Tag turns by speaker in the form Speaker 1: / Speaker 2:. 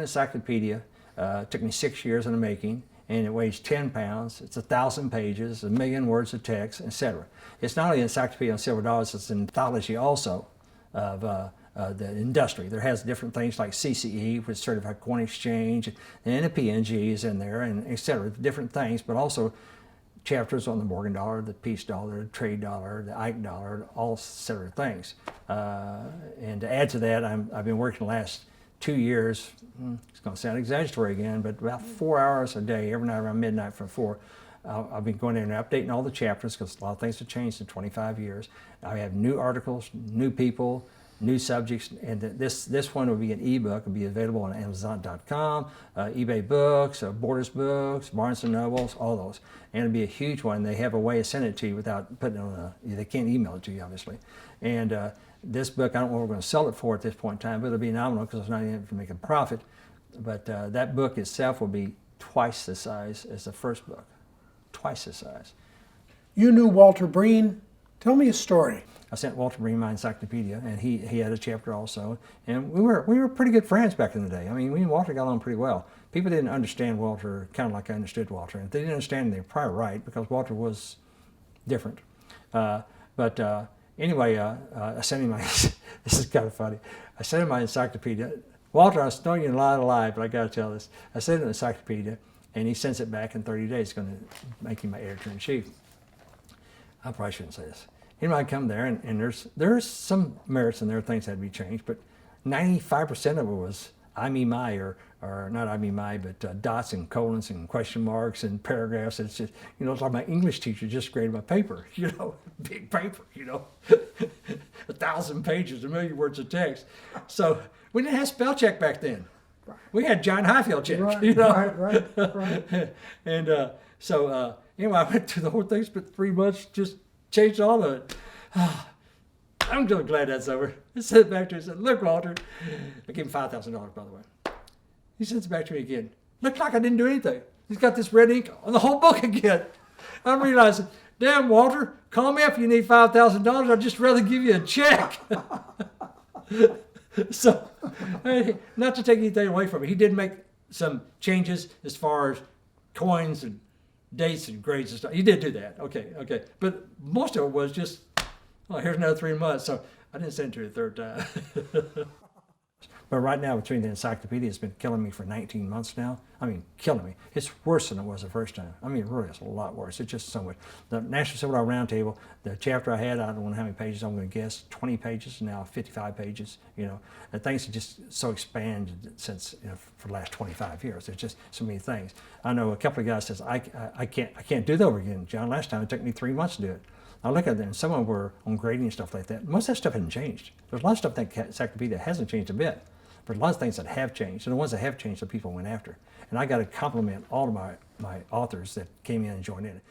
Speaker 1: encyclopedia. Took me 6 years in the making, and it weighs 10 pounds. It's 1,000 pages, 1,000,000 words of text, etc. It's not only an encyclopedia on silver dollars, it's an anthology also of the industry. There has different things like CCE, which is Certified Coin Exchange, and the PNGs in there, and etc. Different things, but also chapters on the Morgan dollar, the peace dollar, the trade dollar, the Ike dollar, all sort of things. And to add to that, I've been working the last 2 years, it's going to sound exaggeratory again, but about 4 hours a day, every night around midnight from 4. I've been going in and updating all the chapters because a lot of things have changed in 25 years. I have new articles, new people, new subjects, and this one will be an ebook. It'll be available on Amazon.com, eBay Books, Borders Books, Barnes & Nobles, all those. And it'll be a huge one. They have a way to send it to you without putting it on they can't email it to you, obviously. And this book, I don't know what we're going to sell it for at this point in time, but it'll be nominal because it's not even to make a profit. But that book itself will be twice the size as the first book. Twice the size.
Speaker 2: You knew Walter Breen. Tell me a story.
Speaker 1: I sent Walter Breen my encyclopedia, and he had a chapter also. And we were pretty good friends back in the day. I mean, me and Walter got along pretty well. People didn't understand Walter kind of like I understood Walter. And if they didn't understand him, they were probably right, because Walter was different. Anyway, I sent him my, this is kind of funny. I sent him my encyclopedia. Walter, I know you're a lot alive, but I got to tell this. I sent him an encyclopedia, and he sends it back in 30 days. It's going to make him my editor-in-chief. I probably shouldn't say this. He might come there, and there's some merits in there, things that had to be changed, but 95% of it was I, me, my, or not I, me, my, but dots and colons and question marks and paragraphs. It's just, it's like my English teacher just graded my paper, big paper, 1,000 pages, 1,000,000 words of text. So we didn't have spell check back then. We had John Highfill check,
Speaker 2: Right.
Speaker 1: And so anyway, I went through the whole thing, spent 3 months, just changed all of it. I'm really glad that's over. I sent it back to him and said, look, Walter, I gave him $5,000, by the way. He sends it back to me again. Looked like I didn't do anything. He's got this red ink on the whole book again. I'm realizing, damn, Walter, call me if you need $5,000. I'd just rather give you a check. So, not to take anything away from it, he did make some changes as far as coins and dates and grades and stuff. He did do that. Okay. But most of it was just, here's another 3 months. So I didn't send it to you a third time. But right now, between the encyclopedia, it's been killing me for 19 months now. I mean, killing me. It's worse than it was the first time. I mean, really, it's a lot worse. It's just so much. The National Civil Rights Roundtable, the chapter I had, I don't know how many pages, I'm going to guess, 20 pages, now 55 pages, And things have just so expanded since, for the last 25 years. There's just so many things. I know a couple of guys says, I can't do that over again, John. Last time it took me 3 months to do it. I look at them, some of them were on grading and stuff like that. Most of that stuff hasn't changed. There's a lot of stuff that encyclopedia hasn't changed a bit. But a lot of things that have changed, and the ones that have changed, the people went after. And I got to compliment all of my authors that came in and joined in.